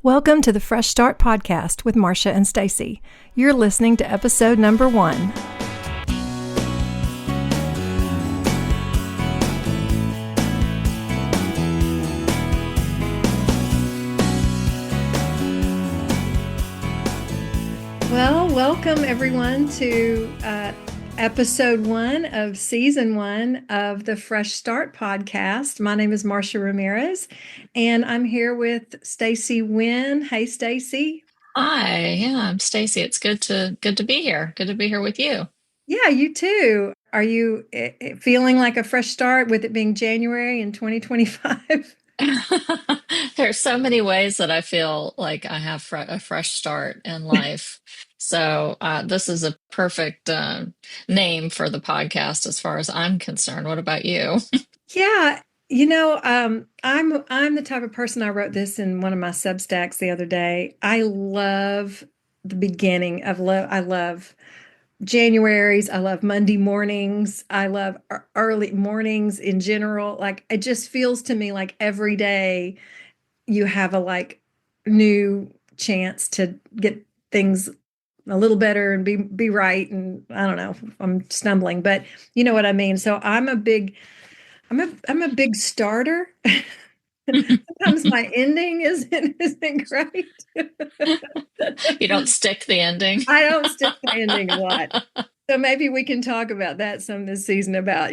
Welcome to the Fresh Start Podcast with Marcia and Stacey. You're listening to episode number 1. Well, welcome everyone to episode 1 of season 1 of the Fresh Start Podcast. My name is Marcia Ramirez, and I'm here with Stacey Wynn. Hey, Stacey. Hi, yeah, I'm Stacey. It's good to be here. Good to be here with you. Yeah, you too. Are you feeling like a fresh start with it being January in 2025? There's so many ways that I feel like I have a fresh start in life. So this is a perfect name for the podcast as far as I'm concerned. What about you? Yeah, I'm the type of person. I wrote this in one of my Substacks the other day. I love the beginning of love. I love January's. I love Monday mornings. I love early mornings in general. Like it just feels to me like every day you have a new chance to get things a little better and be right. And I don't know, I'm stumbling, but you know what I mean. So I'm a big starter. Sometimes my ending isn't great. You don't stick the ending. I don't stick the ending a lot. So maybe we can talk about that some this season about,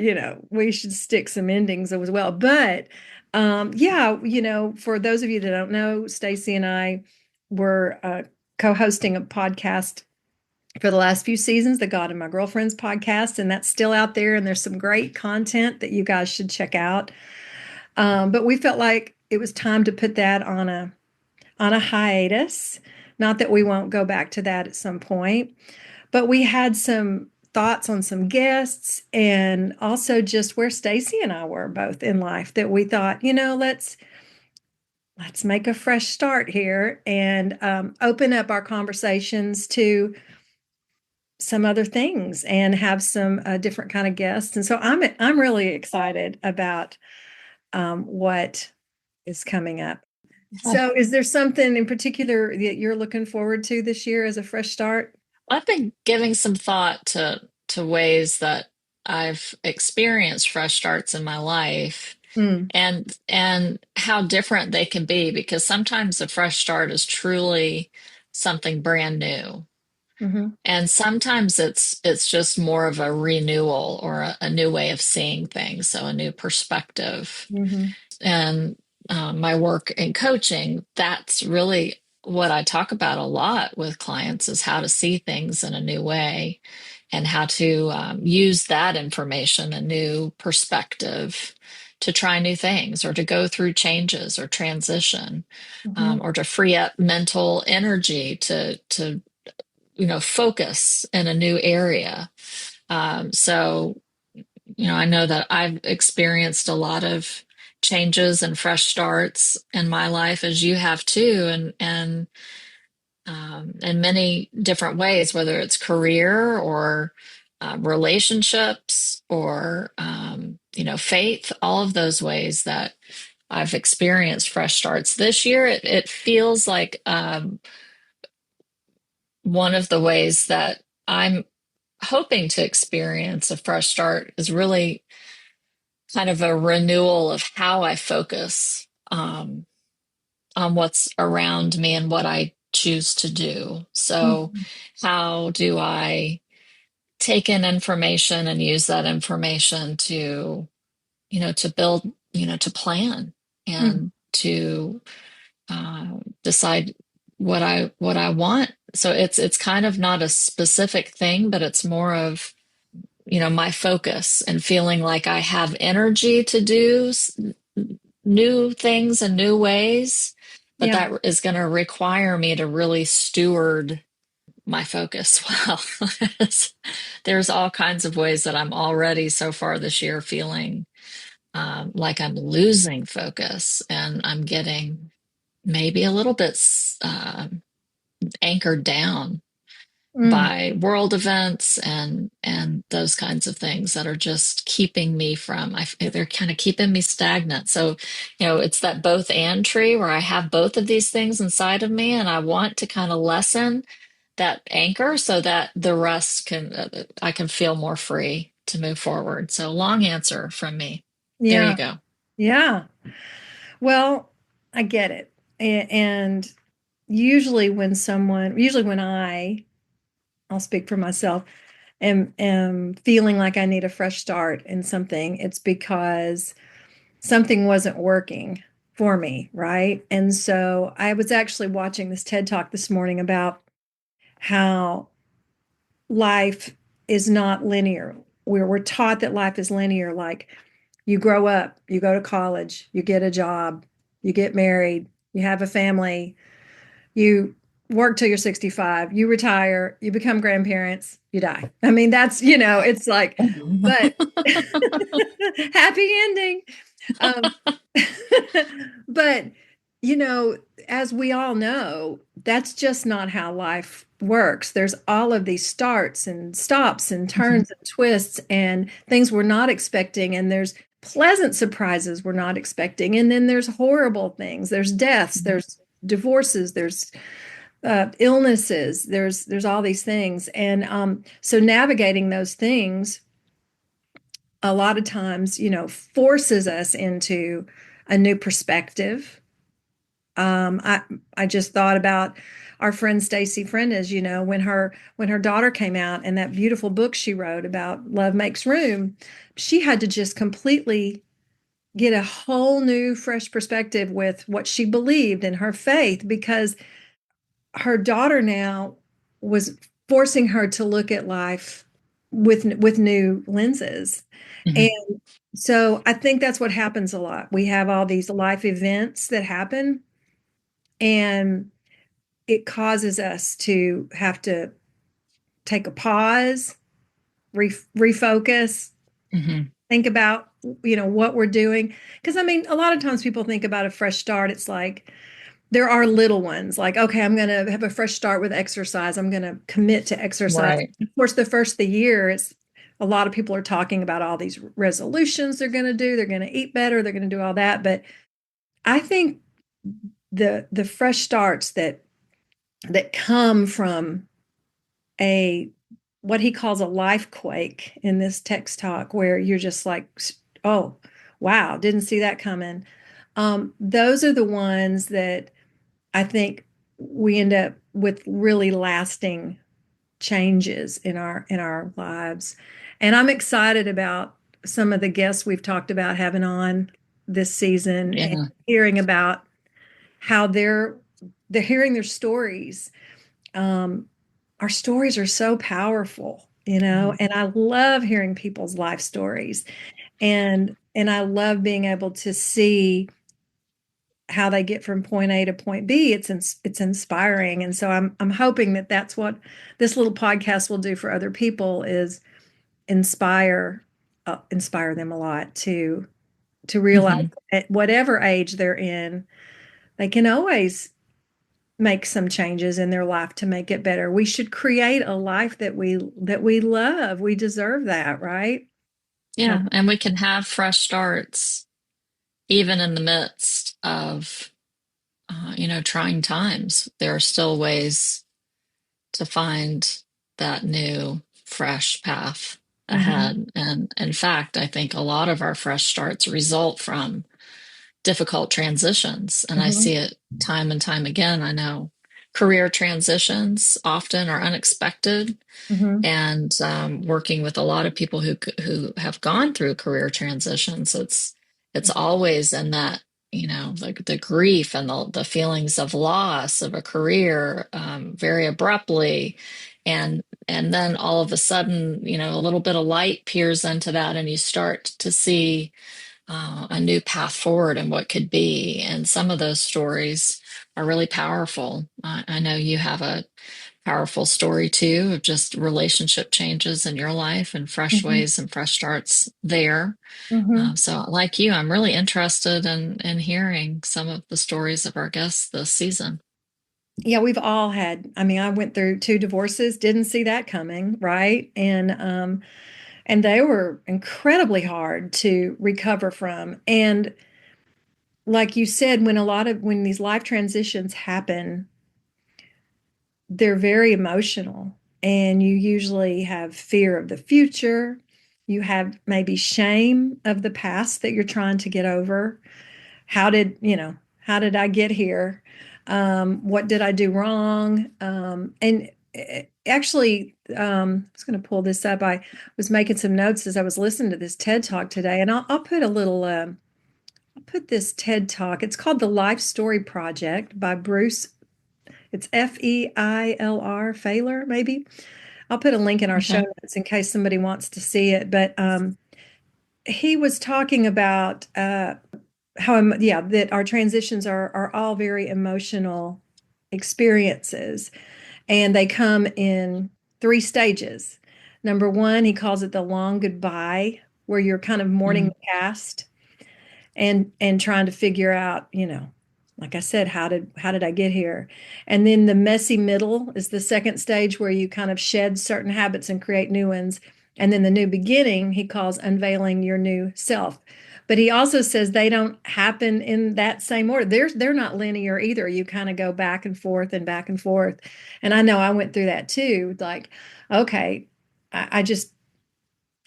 we should stick some endings as well. But yeah, for those of you that don't know, Stacey and I were co-hosting a podcast for the last few seasons, the God and My Girlfriends podcast, and that's still out there. And there's some great content that you guys should check out. But we felt like it was time to put that on a hiatus. Not that we won't go back to that at some point, but we had some thoughts on some guests and also just where Stacey and I were both in life that we thought, let's make a fresh start here and open up our conversations to some other things and have some different kind of guests. And so I'm really excited about what is coming up. So is there something in particular that you're looking forward to this year as a fresh start? I've been giving some thought to ways that I've experienced fresh starts in my life Mm, and how different they can be, because sometimes a fresh start is truly something brand new. hmm And sometimes it's just more of a renewal or a new way of seeing things, so a new perspective. hmm And my work in coaching, that's really what I talk about a lot with clients, is how to see things in a new way and how to use that information, a new perspective, to try new things or to go through changes or transition, hmm or to free up mental energy to focus in a new area. So, I know that I've experienced a lot of changes and fresh starts in my life, as you have too, and in many different ways, whether it's career or relationships or faith, all of those ways that I've experienced fresh starts. This year, it feels like one of the ways that I'm hoping to experience a fresh start is really kind of a renewal of how I focus on what's around me and what I choose to do. So, hmm how do I take in information and use that information to build, to plan and to decide what I want. So it's kind of not a specific thing, but it's more of my focus and feeling like I have energy to do new things and new ways, but Yeah. that is going to require me to really steward my focus well. There's all kinds of ways that I'm already so far this year feeling like I'm losing focus and I'm getting maybe a little bit anchored down. Mm. by world events and those kinds of things that are just keeping me from they're kind of keeping me stagnant. So, it's that both and tree where I have both of these things inside of me and I want to kind of lessen that anchor so that the rest can I can feel more free to move forward. So long answer from me. There you Yeah. go. Yeah. Well, I get it. And usually when I'll speak for myself, am feeling like I need a fresh start in something, it's because something wasn't working for me, right? And so I was actually watching this TED Talk this morning about how life is not linear. We're taught that life is linear, like you grow up, you go to college, you get a job, you get married, you have a family, you work till you're 65, you retire, you become grandparents, you die. I mean, it's like, but happy ending. Um, but, you know, as we all know, that's just not how life works. There's all of these starts and stops and Mhm. turns and twists and things we're not expecting. And there's pleasant surprises we're not expecting. And then there's horrible things. There's deaths, Mhm. there's divorces, there's illnesses, there's all these things. And so navigating those things a lot of times, forces us into a new perspective. Um, I I just thought about our friend Stacey Friendes, when her daughter came out and that beautiful book she wrote about love makes room, she had to just completely get a whole new fresh perspective with what she believed in her faith because her daughter now was forcing her to look at life with new lenses. And Mhm. so I think that's what happens a lot. We have all these life events that happen, and it causes us to have to take a pause, refocus, Mhm. think about what we're doing. Because I mean, a lot of times people think about a fresh start. It's like there are little ones, like, okay, I'm going to have a fresh start with exercise. I'm going to commit to exercise. Right. Of course, the first of the year, it's a lot of people are talking about all these resolutions they're going to do. They're going to eat better. They're going to do all that. But I think the fresh starts that come from a what he calls a life quake in this text talk, where you're just like, oh, wow, didn't see that coming. Those are the ones that I think we end up with really lasting changes in our lives. And I'm excited about some of the guests we've talked about having on this season and Yeah. hearing about how they're hearing their stories. Um, our stories are so powerful, Mhm. and I love hearing people's life stories, and I love being able to see how they get from point A to point B. It's inspiring, and so I'm hoping that that's what this little podcast will do for other people is inspire them a lot to realize Mhm. at whatever age they're in, they can always make some changes in their life to make it better. We should create a life that we love. We deserve that, right? How, Yeah, and we can have fresh starts even in the midst of trying times. There are still ways to find that new, fresh path mhm, ahead. And in fact, I think a lot of our fresh starts result from difficult transitions. And I mhm, see it time and time again. I know career transitions often are unexpected mhm, and working with a lot of people who have gone through career transitions, it's always in that like the grief and the feelings of loss of a career very abruptly, and then all of a sudden a little bit of light peers into that, and you start to see a new path forward and what could be. And some of those stories are really powerful. I know you have a powerful story too of just relationship changes in your life and fresh mhm, ways and fresh starts there. mhm. So, like you, I'm really interested in hearing some of the stories of our guests this season. Yeah, we've all had, I mean, I went through two divorces, didn't see that coming, right? And they were incredibly hard to recover from. And like you said, when these life transitions happen, they're very emotional, and you usually have fear of the future. You have maybe shame of the past that you're trying to get over. How did I get here? What did I do wrong? I was going to pull this up. I was making some notes as I was listening to this TED Talk today, and I'll put a little, I'll put this TED Talk. It's called The Life Story Project by Bruce. It's Feiler, Feiler, maybe. I'll put a link in our show Okay. notes in case somebody wants to see it. But he was talking about yeah, that our transitions are all very emotional experiences, and they come in three stages. Number one, he calls it the long goodbye, where you're kind of mourning Mm, the past and trying to figure out, like I said, how did I get here? And then the messy middle is the second stage, where you kind of shed certain habits and create new ones. And then the new beginning he calls unveiling your new self. But he also says they don't happen in that same order. They're not linear either. You kind of go back and forth and back and forth. And I know I went through that too. Like, okay, I just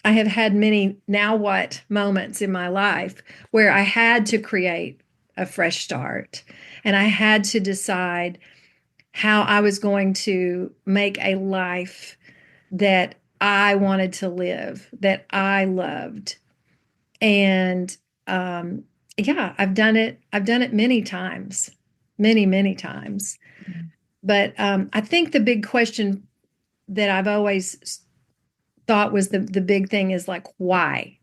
I have had many now what moments in my life where I had to create a fresh start, and I had to decide how I was going to make a life that I wanted to live, that I loved. And um, yeah, I've done it. I've done it many times, many, many times. But I think the big question that I've always thought was the big thing is like, why?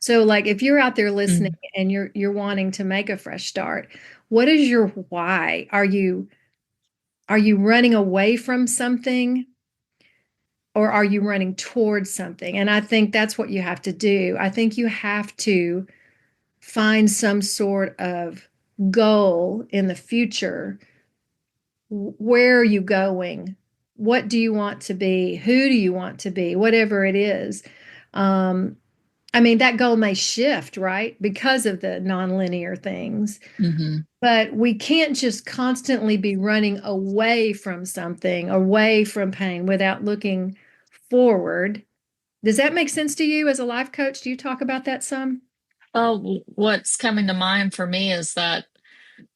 So like if you're out there listening mm, and you're wanting to make a fresh start, what is your why? Are you running away from something, or are you running towards something? And I think that's what you have to do. I think you have to find some sort of goal in the future. Where are you going? What do you want to be? Who do you want to be? Whatever it is. Um, I mean, that goal may shift, right? Because of the nonlinear things. mhm. But we can't just constantly be running away from something, away from pain without looking forward. Does that make sense to you as a life coach? Do you talk about that some? Well, what's coming to mind for me is that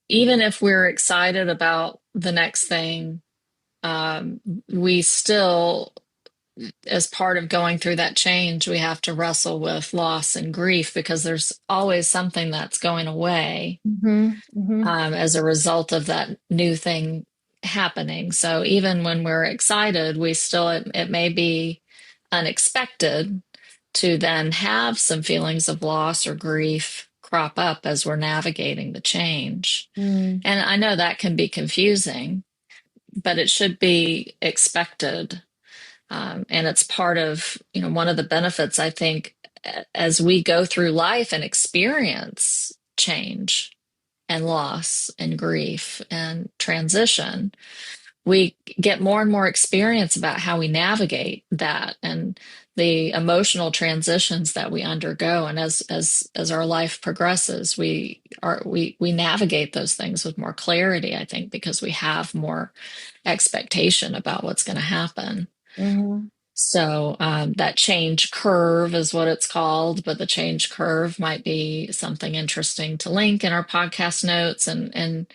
even if we're excited about the next thing, we still, as part of going through that change, we have to wrestle with loss and grief because there's always something that's going away Hmm. Hmm. as a result of that new thing happening. So even when we're excited, it may be unexpected to then have some feelings of loss or grief crop up as we're navigating the change. Mm. And I know that can be confusing, but it should be expected. And it's part of, one of the benefits, I think, as we go through life and experience change and loss and grief and transition, we get more and more experience about how we navigate that and the emotional transitions that we undergo. And as our life progresses, we navigate those things with more clarity, I think, because we have more expectation about what's going to happen. Hmm. So that change curve is what it's called, but the change curve might be something interesting to link in our podcast notes and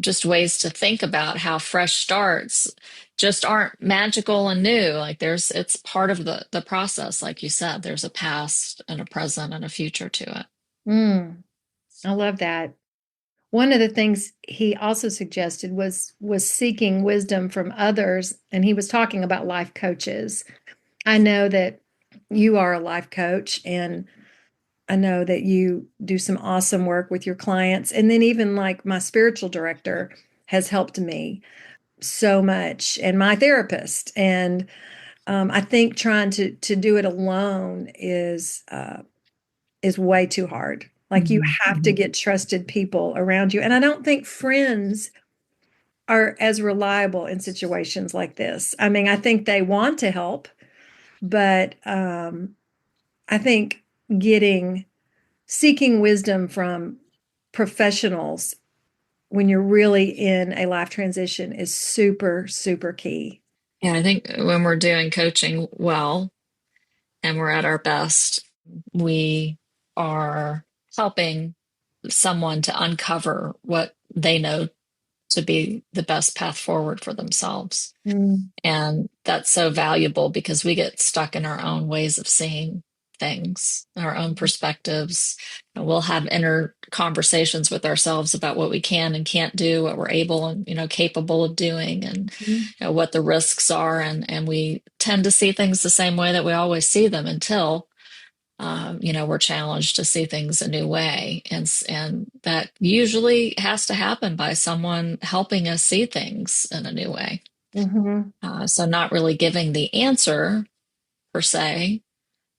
just ways to think about how fresh starts just aren't magical and new. Like it's part of the process. Like you said, there's a past and a present and a future to it. Mm. I love that. One of the things he also suggested was seeking wisdom from others, and he was talking about life coaches. I know that you are a life coach, and I know that you do some awesome work with your clients. And then even like my spiritual director has helped me so much, and my therapist. And I think trying to do it alone is way too hard. Like you Mhm, have to mhm, get trusted people around you. And I don't think friends are as reliable in situations like this. I mean, I think they want to help, but I think getting seeking wisdom from professionals when you're really in a life transition is super, super key. Yeah, I think when we're doing coaching well and we're at our best, we are helping someone to uncover what they know to be the best path forward for themselves. Mm. And that's so valuable because we get stuck in our own ways of seeing things, our own perspectives. And we'll have inner conversations with ourselves about what we can and can't do, what we're able and, capable of doing, and Mhm. what the risks are. And we tend to see things the same way that we always see them until we're challenged to see things a new way, and that usually has to happen by someone helping us see things in a new way. Mhm. So not really giving the answer per se,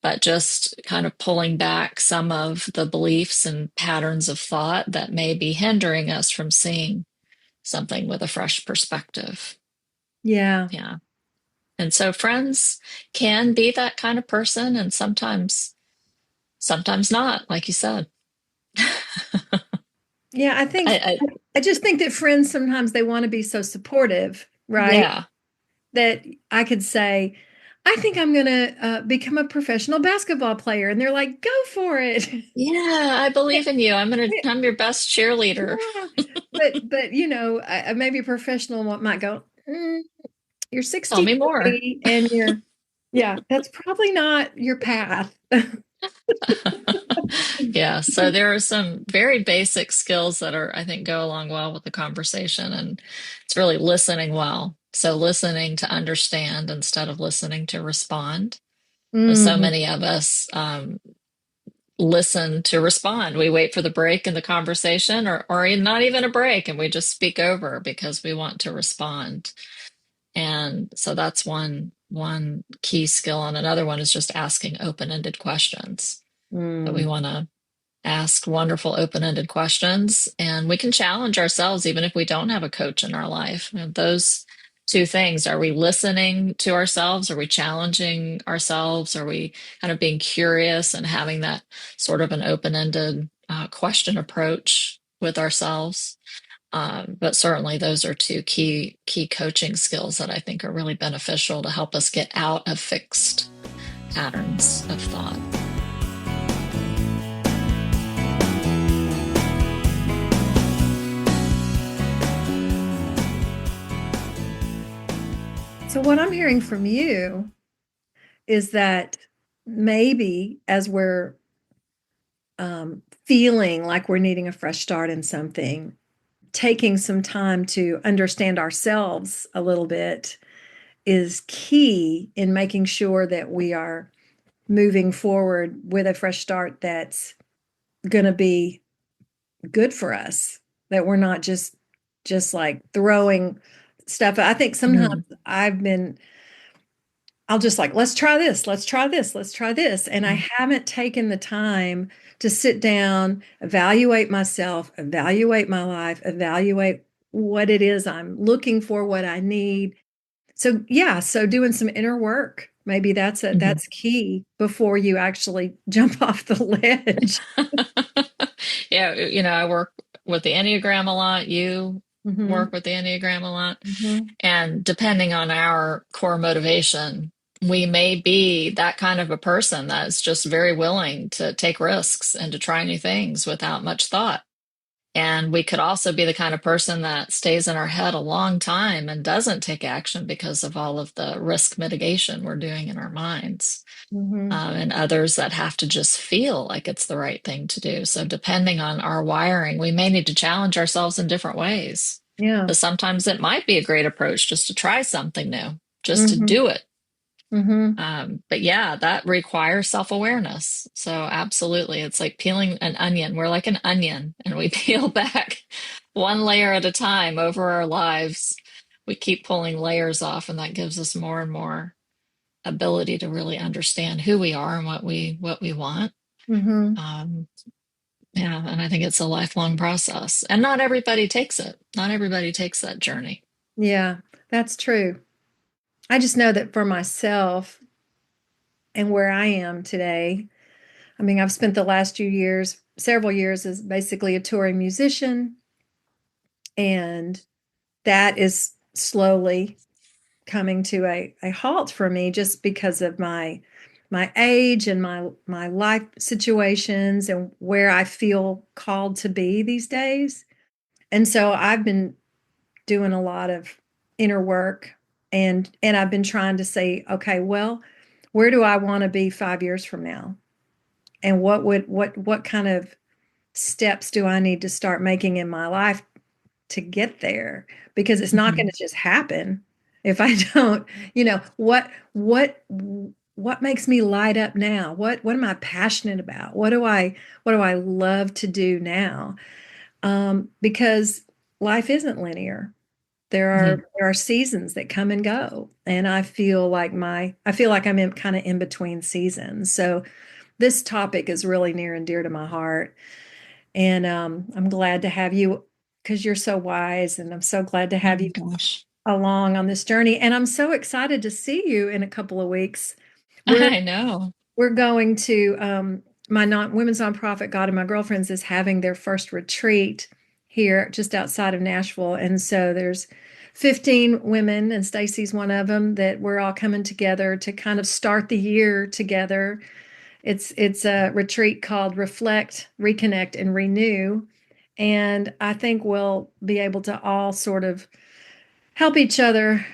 but just kind of pulling back some of the beliefs and patterns of thought that may be hindering us from seeing something with a fresh perspective. Yeah. Yeah. And so friends can be that kind of person, and sometimes not, like you said. Yeah, I I just think that friends sometimes they want to be so supportive, right? yeah. That I could say, I think I'm going to become a professional basketball player. And they're like, go for it. Yeah, I believe in you. I'm your best cheerleader. Yeah. But maybe a professional might go, you're Tell me more. 63 and yeah, that's probably not your path. Yeah, so there are some very basic skills that I think, go along well with the conversation, and it's really listening well. So listening to understand instead of listening to respond. So Mhm. many of us listen to respond. We wait for the break in the conversation, or not even a break, and we just speak over because we want to respond. And so that's one key skill, and another one is just asking open-ended questions. But we Mm. want to ask wonderful open-ended questions, and we can challenge ourselves even if we don't have a coach in our life. And those two things, are we listening to ourselves? Are we challenging ourselves? Are we kind of being curious and having that sort of an open-ended question approach with ourselves? But certainly those are two key coaching skills that I think are really beneficial to help us get out of fixed patterns of thought. So, what I'm hearing from you is that maybe as we're feeling like we're needing a fresh start in something, taking some time to understand ourselves a little bit is key in making sure that we are moving forward with a fresh start that's going to be good for us, that we're not just like throwing stuff. I think sometimes Mm-hmm. I've been I'll just like, let's try this, let's try this, let's try this. And I haven't taken the time to sit down, evaluate myself, evaluate my life, evaluate what it is I'm looking for, what I need. So yeah, so doing some inner work, maybe Mm-hmm. that's key before you actually jump off the ledge. Yeah, I work with the Enneagram a lot. You Hmm. work with the Enneagram a lot. Hmm. And depending on our core motivation, we may be that kind of a person that's just very willing to take risks and to try new things without much thought. And we could also be the kind of person that stays in our head a long time and doesn't take action because of all of the risk mitigation we're doing in our minds. Hmm. And others that have to just feel like it's the right thing to do. So, depending on our wiring, we may need to challenge ourselves in different ways. Yeah. Because sometimes it might be a great approach just to try something new, just to Hmm. do it. Hmm. But yeah, that requires self-awareness. So, absolutely, it's like peeling an onion. We're like an onion, and we peel back one layer at a time over our lives. We keep pulling layers off, and that gives us more and more ability to really understand who we are and what we want. Hmm. Um, Yeah, and I think it's a lifelong process. And not everybody takes it. Not everybody takes that journey. Yeah, that's true. I just know that for myself and where I am today, I mean, I've spent the last few years, several years, as basically a touring musician, and that is slowly coming to a halt for me just because of my age and my life situations and where I feel called to be these days. And so I've been doing a lot of inner work, and I've been trying to say, okay, well, where do I want to be 5 years from now? And what kind of steps do I need to start making in my life to get there? Because it's not going Mhm. to just happen if I don't, what makes me light up now? What am I passionate about? What do I love to do now? Because life isn't linear. There Mhm. are there are seasons that come and go, and I feel like I'm in kind of in between seasons. So this topic is really near and dear to my heart, and I'm glad to have you because you're so wise, and I'm so glad to Oh have you my gosh. along on this journey. And I'm so excited to see you in a couple of weeks. We're I know. we're going to my non women's nonprofit God and My Girlfriends is having their first retreat here just outside of Nashville, and so there's 15 women, and Stacey's one of them, that we're all coming together to kind of start the year together. It's a retreat called Reflect, Reconnect, and Renew, and I think we'll be able to all sort of help each other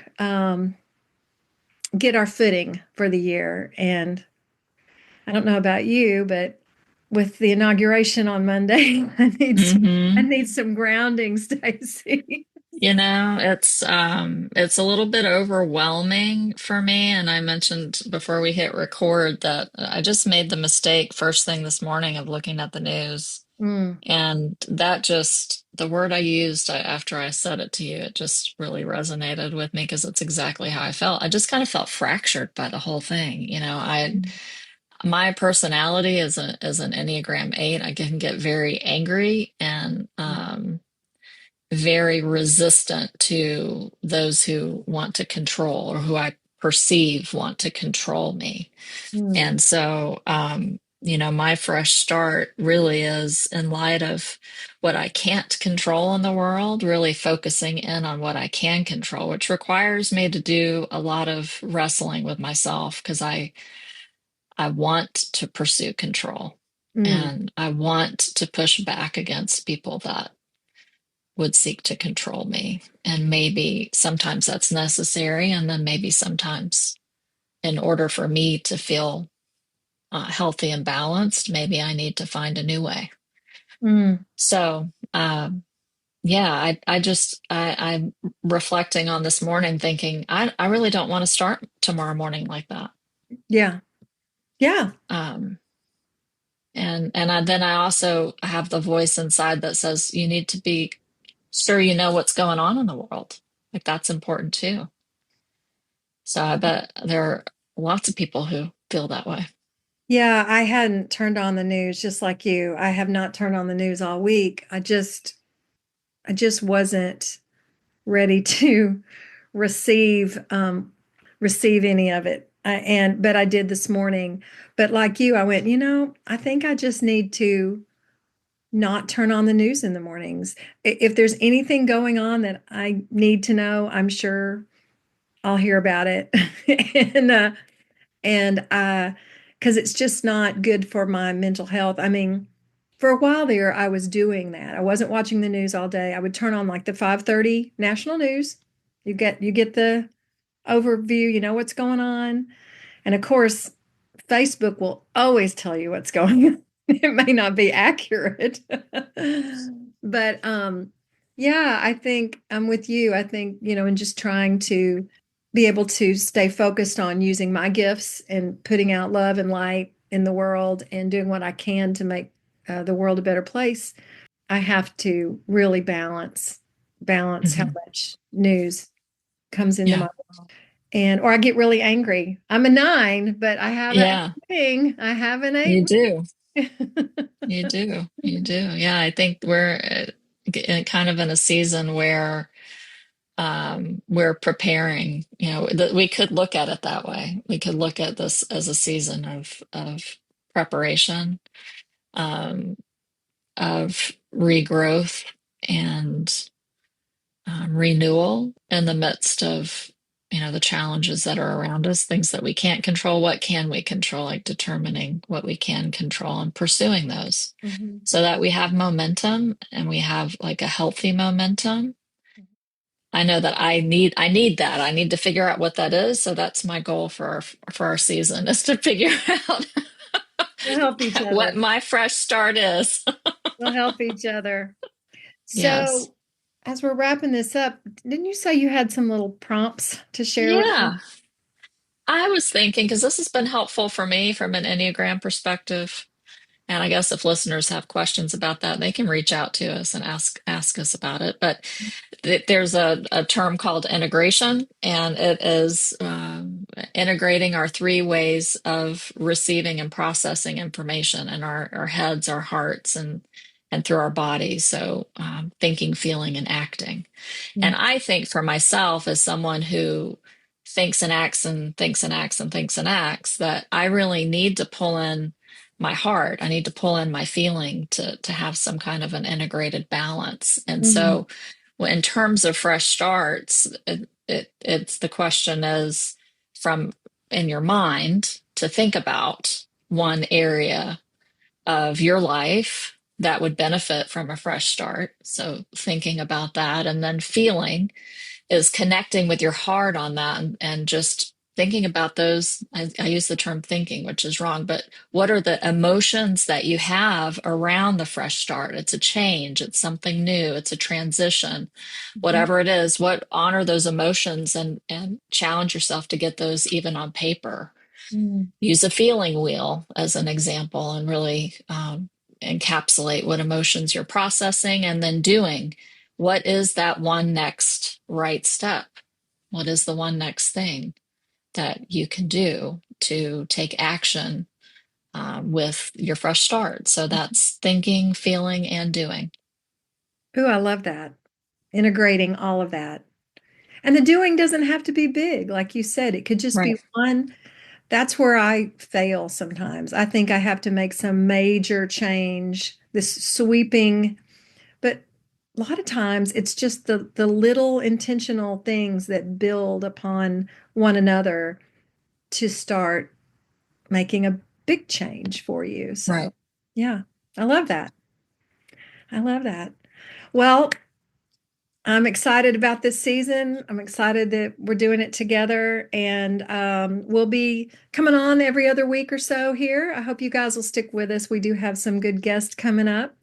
get our footing for the year. And I don't know about you, but with the inauguration on Monday, I Hmm. need some grounding, Stacey. It's a little bit overwhelming for me. And I mentioned before we hit record that I just made the mistake first thing this morning of looking at the news. Mm, And that just, the word I used after I said it to you, it just really resonated with me because it's exactly how I felt. I just kind of felt fractured by the whole thing. My personality is an Enneagram-8. I can get very angry and very resistant to those who want to control or who I perceive want to control me. mm, And so, my fresh start really is in light of what I can't control in the world, really focusing in on what I can control, which requires me to do a lot of wrestling with myself because I want to pursue control mm, and I want to push back against people that would seek to control me. And maybe sometimes that's necessary. And then maybe sometimes, in order for me to feel healthy and balanced, maybe I need to find a new way. mm. So, yeah, I'm reflecting on this morning thinking, I really don't want to start tomorrow morning like that. Yeah, yeah, Um, then I also have the voice inside that says you need to be sure you know what's going on in the world. Like that's important too. So I bet there are lots of people who feel that way. yeah. I hadn't turned on the news just like you. I have not turned on the news all week. I just wasn't ready to receive receive any of it. But I did this morning. But like you, I went, I think I just need to not turn on the news in the mornings. If there's anything going on that I need to know, I'm sure I'll hear about it. and because it's just not good for my mental health. I mean, for a while there, I was doing that. I wasn't watching the news all day. I would turn on like the 5:30 national news. You get the overview, you know what's going on. And of course, Facebook will always tell you what's going on. It may not be accurate. But yeah, I think I'm with you. I think, in just trying to be able to stay focused on using my gifts and putting out love and light in the world and doing what I can to make the world a better place. I have to really balance how Hmm. much news comes into Yeah. my, or I get really angry. I'm a 9, but I have an Yeah, eight wing. I have an eight you wing. do. You do. You do. Yeah, I think we're kind of in a season where we're preparing, that we could look at it that way. We could look at this as a season of preparation, um, of regrowth and renewal in the midst of, the challenges that are around us, things that we can't control. What can we control? Like determining what we can control and pursuing those Mhm. so that we have momentum and we have like a healthy momentum. I know that I need that. I need to figure out what that is. So that's my goal for our season is to figure out We'll help each what other. my fresh start is. We'll help each other. Yes. So, as we're wrapping this up, didn't you say you had some little prompts to share with me? Yeah. I was thinking, because this has been helpful for me from an Enneagram perspective. And I guess if listeners have questions about that, they can reach out to us and ask us about it. But there's a term called integration, and it is integrating our three ways of receiving and processing information in our heads, our hearts, and through our bodies. So thinking, feeling, and acting. And Mm. I think for myself, as someone who thinks and acts and thinks and acts and thinks and acts, that I really need to pull in my heart. I need to pull in my feeling to have some kind of an integrated balance. And Mm. so, in terms of fresh starts, it's the question is from in your mind to think about one area of your life that would benefit from a fresh start. So thinking about that and then feeling is connecting with your heart on that and just thinking about those. I use the term thinking, which is wrong, but what are the emotions that you have around the fresh start? It's a change, it's something new, it's a transition, Mhm. whatever it is, what honor those emotions and challenge yourself to get those even on paper. Mm. Use a feeling wheel as an example and really encapsulate what emotions you're processing and then doing. What is that one next right step? What is the one next thing that you can do to take action with your fresh start? So that's thinking, feeling, and doing. Ooh, I love that. Integrating all of that. And the doing doesn't have to be big. Like you said, it could just be Right, one. That's where I fail sometimes. I think I have to make some major change, this sweeping, but a lot of times it's just the little intentional things that build upon one another to start making a big change for you. So, right. yeah, I love that. I love that. Well, I'm excited about this season. I'm excited that we're doing it together, and we'll be coming on every other week or so here. I hope you guys will stick with us. We do have some good guests coming up,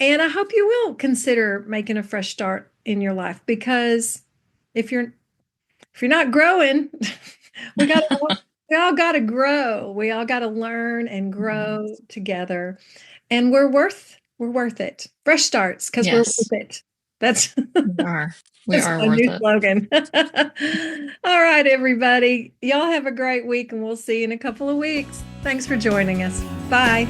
and I hope you will consider making a fresh start in your life because if you're not growing, we got we all got to grow. We all got to learn and grow together, and we're worth it. Fresh starts because we're worth Yes, it. That's we are. We that's are my worth new it. slogan. All right, everybody. Y'all have a great week, and we'll see you in a couple of weeks. Thanks for joining us. Bye.